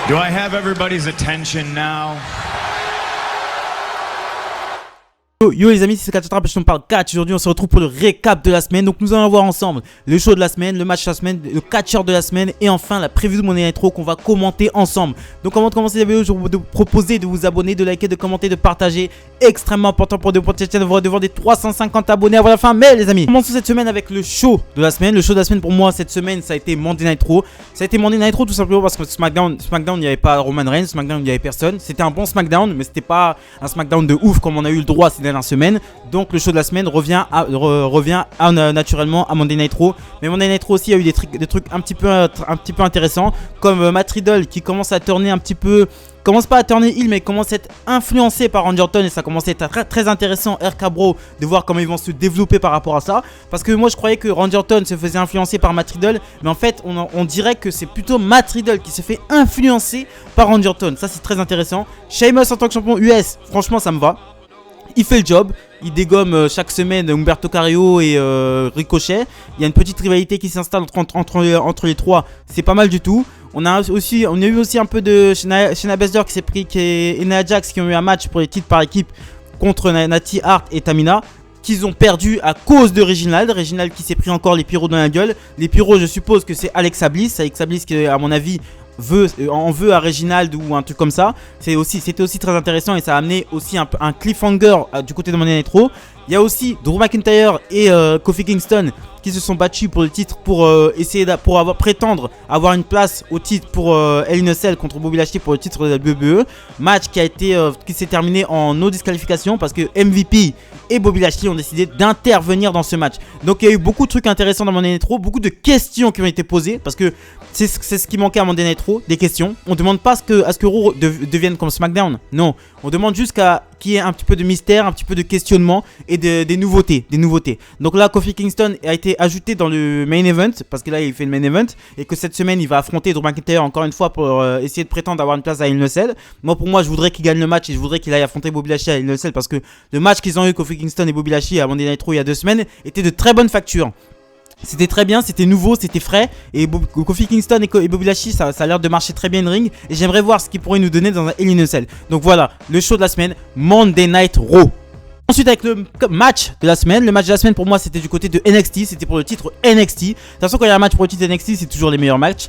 Do I have everybody's attention now? Yo les amis, c'est Catch Attrape, je parle catch. Aujourd'hui on se retrouve pour le récap de la semaine. Donc nous allons voir ensemble le show de la semaine, le match de la semaine, le catcheur de la semaine et enfin la preview de Monday Night Raw qu'on va commenter ensemble. Donc avant de commencer la vidéo, je vais vous proposer de vous abonner, de liker, de commenter, de partager. Extrêmement important pour cette chaîne, devant des 350 abonnés avant la fin. Mais les amis, commençons cette semaine avec le show de la semaine. Le show de la semaine pour moi cette semaine ça a été Monday Night Raw. Ça a été Monday Night Raw tout simplement parce que SmackDown il n'y avait pas Roman Reigns, SmackDown il n'y avait personne. C'était un bon SmackDown mais c'était pas un SmackDown de ouf comme on a eu le droit ces dernières semaines. Donc le show de la semaine revient naturellement à Monday Night Raw. Mais Monday Night Raw aussi il y a eu des trucs un petit peu intéressants. Comme Matt Riddle qui commence à tourner un petit peu. Commence pas à tourner heel mais commence à être influencé par Randy Orton. Et ça commence à être très, très intéressant RK Bro de voir comment ils vont se développer par rapport à ça. Parce que moi je croyais que Randy Orton se faisait influencer par Matt Riddle. Mais en fait on dirait que c'est plutôt Matt Riddle qui se fait influencer par Randy Orton. Ça c'est très intéressant. Sheamus en tant que champion US, franchement ça me va. Il fait le job, il dégomme chaque semaine Humberto Carrillo et Ricochet. Il y a une petite rivalité qui s'installe entre les trois, c'est pas mal du tout. On a eu aussi un peu de Shayna Baszler qui s'est pris, et Nia Jax qui ont eu un match pour les titres par équipe contre Natty Hart et Tamina, qu'ils ont perdu à cause de Reginald qui s'est pris encore les pyros dans la gueule. Les pyros je suppose que c'est Alexa Bliss qui à mon avis en veut à Reginald ou un truc comme ça. C'était aussi très intéressant et ça a amené aussi un cliffhanger du côté de Monday Night Raw. Il y a aussi Drew McIntyre et Kofi Kingston qui se sont battus pour le titre pour prétendre avoir une place au titre pour Hell in a Cell contre Bobby Lashley pour le titre de la WWE. Match qui s'est terminé en no disqualification parce que MVP et Bobby Lashley ont décidé d'intervenir dans ce match. Donc il y a eu beaucoup de trucs intéressants dans Monday Night Raw, beaucoup de questions qui ont été posées parce que c'est ce qui manquait à Monday Night Raw, des questions. On demande pas à ce que Raw devienne comme SmackDown. Non, on demande juste qu'il y ait un petit peu de mystère, un petit peu de questionnement et des nouveautés. Donc là, Kofi Kingston a été ajouté dans le main event parce que là, il fait le main event et que cette semaine, il va affronter Drew McIntyre encore une fois pour essayer de prétendre avoir une place à Hell in a Cell. Pour moi, je voudrais qu'il gagne le match et je voudrais qu'il aille affronter Bobby Lashley à Hell in a Cell parce que le match qu'ils ont eu, Kofi Kingston et Bobby Lashley à Monday Night Raw il y a 2 semaines, était de très bonne facture. C'était très bien, c'était nouveau, c'était frais. Et Kofi Kingston et Bobby Lashley, ça a l'air de marcher très bien in ring. Et j'aimerais voir ce qu'ils pourraient nous donner dans un Hell in a Cell. Donc voilà, le show de la semaine, Monday Night Raw. Ensuite avec le match de la semaine. Le match de la semaine pour moi c'était du côté de NXT. C'était pour le titre NXT. De toute façon quand il y a un match pour le titre NXT c'est toujours les meilleurs matchs.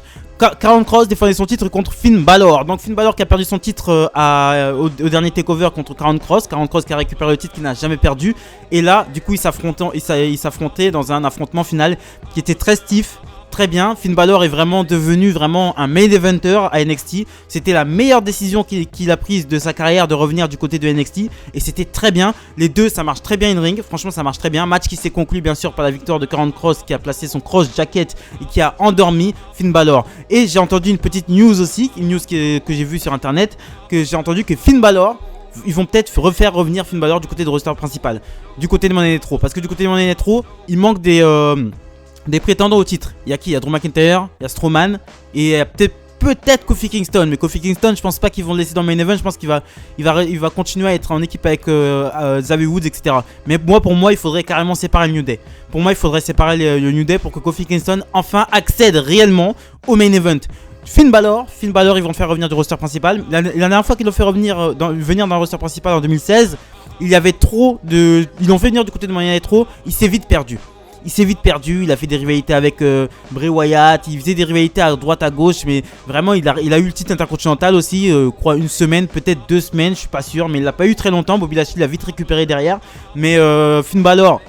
Karrion Kross défendait son titre contre Finn Balor. Donc Finn Balor qui a perdu son titre au dernier takeover contre Karrion Kross. Karrion Kross qui a récupéré le titre, qui n'a jamais perdu. Et là du coup il s'affrontait dans un affrontement final qui était très stiff. Très bien, Finn Balor est vraiment devenu un main eventer à NXT. C'était la meilleure décision qu'il a prise de sa carrière de revenir du côté de NXT. Et c'était très bien, les deux ça marche très bien in ring. Franchement ça marche très bien, match qui s'est conclu bien sûr par la victoire de Karrion Kross qui a placé son cross jacket et qui a endormi Finn Balor. Et j'ai entendu une petite news aussi, une news que j'ai vue sur internet, que j'ai entendu que Finn Balor, ils vont peut-être refaire revenir Finn Balor du côté de roster principal, du côté de Monday Night Raw. Parce que du côté de Monday Night Raw, il manque des prétendants au titre. Il y a qui? Il y a Drew McIntyre, il y a Strowman et il y a peut-être Kofi Kingston. Mais Kofi Kingston, je pense pas qu'ils vont le laisser dans le main event. Je pense qu'il va continuer à être en équipe avec Xavier Woods, etc. Mais pour moi, il faudrait carrément séparer le New Day. Pour moi, il faudrait séparer le New Day pour que Kofi Kingston enfin accède réellement au main event. Finn Balor, ils vont le faire revenir du roster principal. La dernière fois qu'ils l'ont fait venir dans le roster principal en 2016, il y avait ils l'ont fait venir du côté de Monday Night Raw. Il s'est vite perdu. Il a fait des rivalités avec Bray Wyatt, il faisait des rivalités à droite à gauche, mais vraiment il a eu le titre intercontinental aussi, crois une semaine, peut-être 2 semaines, je suis pas sûr, mais il l'a pas eu très longtemps. Bobby Lashley l'a vite récupéré derrière, mais Finn Balor,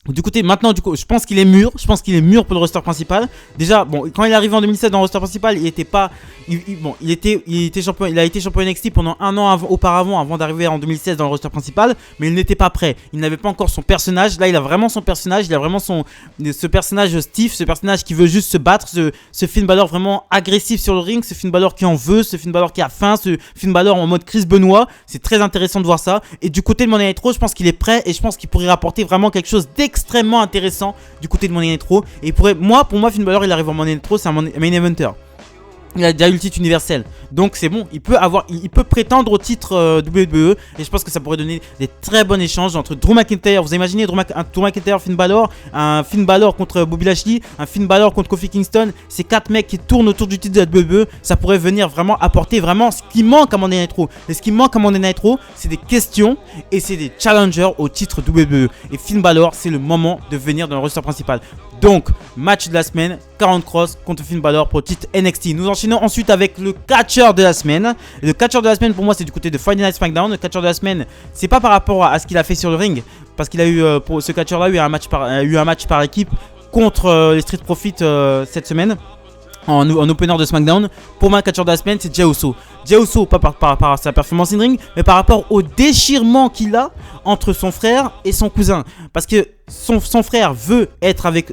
du côté maintenant, je pense qu'il est mûr. Pour le roster principal. Déjà, quand il est arrivé en 2016 dans le roster principal, il était pas, il était champion. Il a été champion NXT pendant un an auparavant, avant d'arriver en 2016 dans le roster principal, mais il n'était pas prêt. Il n'avait pas encore son personnage. Là, il a vraiment son personnage. Il a vraiment ce personnage stiff, ce personnage qui veut juste se battre, ce Finn Balor vraiment agressif sur le ring, ce Finn Balor qui en veut, ce Finn Balor qui a faim, ce Finn Balor en mode Chris Benoit. C'est très intéressant de voir ça. Et du côté de Monday Night Raw, je pense qu'il est prêt et je pense qu'il pourrait rapporter vraiment quelque chose d'extrêmement intéressant du côté de Monday Night Raw. Et pour moi Finn Balor il arrive en Monday Night Raw, c'est un main eventer. Il a déjà eu le titre universel, donc c'est bon, il peut prétendre au titre WWE, et je pense que ça pourrait donner des très bons échanges entre Drew McIntyre. Vous imaginez Drew McIntyre, Finn Balor, un Finn Balor contre Bobby Lashley, un Finn Balor contre Kofi Kingston, ces 4 mecs qui tournent autour du titre de la WWE, ça pourrait venir vraiment apporter vraiment ce qui manque à Monday Night Raw. Et ce qui manque à Monday Night Raw, c'est des questions et c'est des challengers au titre WWE. Et Finn Balor, c'est le moment de venir dans le roster principal. Donc, match de la semaine, Karrion Kross contre Finn Balor pour le titre NXT. Nous enchaînons ensuite avec le catcheur de la semaine. Le catcheur de la semaine, pour moi, c'est du côté de Friday Night SmackDown. Le catcheur de la semaine, c'est pas par rapport à ce qu'il a fait sur le ring, parce qu'il a eu, pour ce catcheur-là, eu un match par équipe contre les Street Profits cette semaine. En opener de SmackDown. Pour moi, le catcheur de la semaine, c'est Jey Uso. Jey Uso, pas par rapport à sa performance in ring, mais par rapport au déchirement qu'il a entre son frère et son cousin. Parce que son frère veut être avec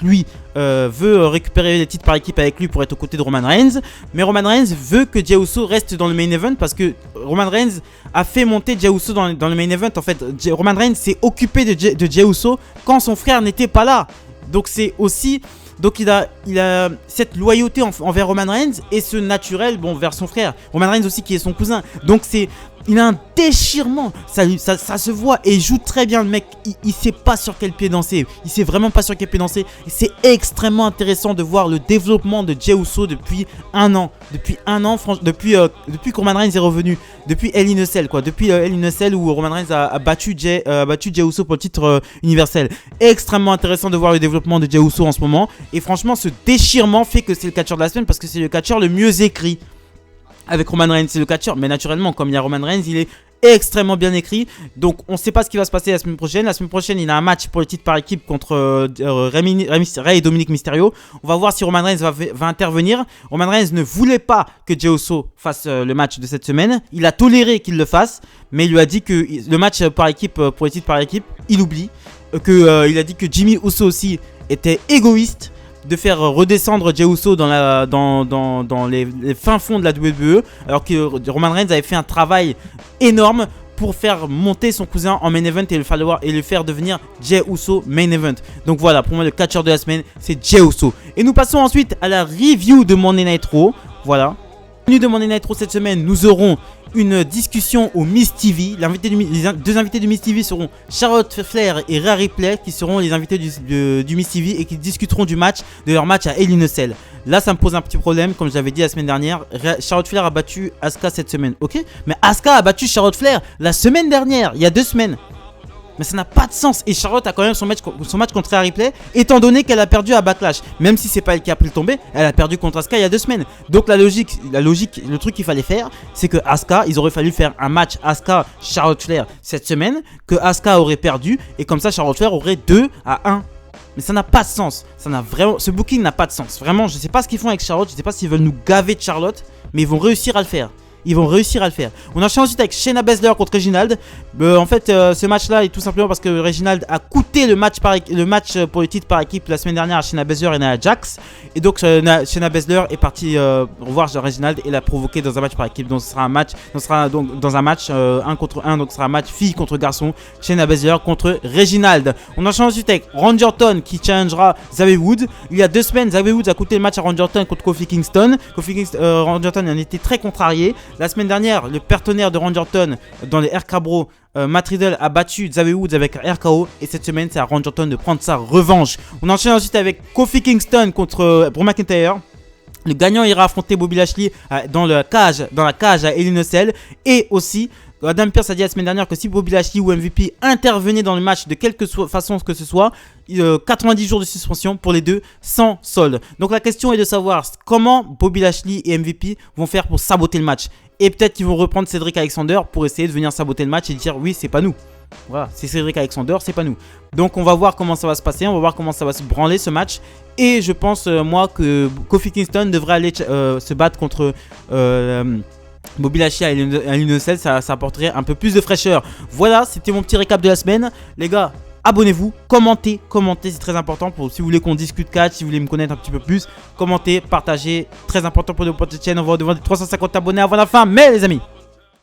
lui, veut récupérer les titres par équipe avec lui pour être aux côtés de Roman Reigns. Mais Roman Reigns veut que Jey Uso reste dans le main event parce que Roman Reigns a fait monter Jey Uso dans le main event. En fait, Roman Reigns s'est occupé de Jey Uso quand son frère n'était pas là. Donc c'est aussi... Donc il a cette loyauté envers Roman Reigns et ce naturel vers son frère. Roman Reigns aussi qui est son cousin. Donc il a un déchirement, ça se voit et il joue très bien le mec, il sait pas sur quel pied danser, il sait vraiment pas sur quel pied danser. Et c'est extrêmement intéressant de voir le développement de Jey Uso depuis un an. Depuis que Roman Reigns est revenu, depuis Hell in a Cell quoi, depuis Hell in a Cell où Roman Reigns a battu Jey Uso pour le titre universel. Extrêmement intéressant de voir le développement de Jey Uso en ce moment. Et franchement ce déchirement fait que c'est le catcheur de la semaine parce que c'est le catcheur le mieux écrit. Avec Roman Reigns, c'est le catcheur, mais naturellement, comme il y a Roman Reigns, il est extrêmement bien écrit. Donc, on ne sait pas ce qui va se passer la semaine prochaine. La semaine prochaine, il a un match pour le titre par équipe contre Rey et Dominic Mysterio. On va voir si Roman Reigns va intervenir. Roman Reigns ne voulait pas que Jey Uso fasse le match de cette semaine. Il a toléré qu'il le fasse, mais il lui a dit que le match par équipe, pour le titre par équipe, il oublie. Il a dit que Jimmy Uso aussi était égoïste de faire redescendre Jey Uso dans les fins fonds de la WWE, alors que Roman Reigns avait fait un travail énorme pour faire monter son cousin en main event et le faire devenir Jey Uso main event. Donc voilà, pour moi le catcheur de la semaine c'est Jey Uso. Et nous passons ensuite à la review de Monday Night Raw. Voilà. Bienvenue de Monday Night Raw cette semaine, nous aurons une discussion au Miz TV. Les deux invités du Miz TV seront Charlotte Flair et Rhea Ripley, qui seront les invités du Miz TV et qui discuteront de leur match à Hell in a Cell. Là, ça me pose un petit problème, comme je l'avais dit la semaine dernière. Charlotte Flair a battu Asuka cette semaine, ok? Mais Asuka a battu Charlotte Flair la semaine dernière, il y a 2 semaines. Mais ça n'a pas de sens. Et Charlotte a quand même son match contre Rhea Ripley, étant donné qu'elle a perdu à Backlash. Même si c'est pas elle qui a pris le tombé, elle a perdu contre Asuka il y a 2 semaines. Donc la logique, le truc qu'il fallait faire, c'est que Asuka, ils auraient fallu faire un match Asuka-Charlotte Flair cette semaine, que Asuka aurait perdu, et comme ça Charlotte Flair aurait 2-1. Mais ça n'a pas de sens. Ce booking n'a pas de sens. Vraiment, je sais pas ce qu'ils font avec Charlotte, je sais pas s'ils veulent nous gaver de Charlotte, mais ils vont réussir à le faire. On enchaîne ensuite avec Shayna Baszler contre Reginald. En fait, ce match-là est tout simplement parce que Reginald a coûté le match pour le titre par équipe la semaine dernière à Shayna Baszler et Nia Jax. Et donc Shayna Baszler est partie revoir Reginald et l'a provoqué dans un match par équipe. Donc ce sera un match, dans un match 1 contre 1. Donc ce sera un match fille contre garçon. Shayna Baszler contre Reginald. On enchaîne ensuite avec Randy Orton qui challengera Xavier Woods. Il y a 2 semaines, Xavier Woods a coûté le match à Randy Orton contre Kofi Kingston. Randy Orton en était très contrarié. La semaine dernière, le partenaire de Randy Orton dans les RK Bro, Matt Riddle, a battu Xavier Woods avec RKO. Et cette semaine, c'est à Randy Orton de prendre sa revanche. On enchaîne ensuite avec Kofi Kingston contre Drew McIntyre. Le gagnant ira affronter Bobby Lashley dans la cage à Hell in a Cell. Et aussi, Adam Pearce a dit la semaine dernière que si Bobby Lashley ou MVP intervenaient dans le match de quelque façon que ce soit, 90 jours de suspension pour les deux sans solde. Donc la question est de savoir comment Bobby Lashley et MVP vont faire pour saboter le match. Et peut-être qu'ils vont reprendre Cedric Alexander pour essayer de venir saboter le match et dire oui, c'est pas nous. Voilà, c'est Cedric Alexander, c'est pas nous. Donc on va voir comment ça va se passer, on va voir comment ça va se branler ce match. Et je pense moi que Kofi Kingston devrait aller se battre contre Bobby Lashley à Hell in a Cell, ça apporterait un peu plus de fraîcheur. Voilà, c'était mon petit récap de la semaine. Les gars, abonnez-vous, commentez, c'est très important si vous voulez qu'on discute catch, si vous voulez me connaître un petit peu plus. Commentez, partagez, très important pour notre chaîne. On va devant les 350 abonnés avant la fin. Mais les amis,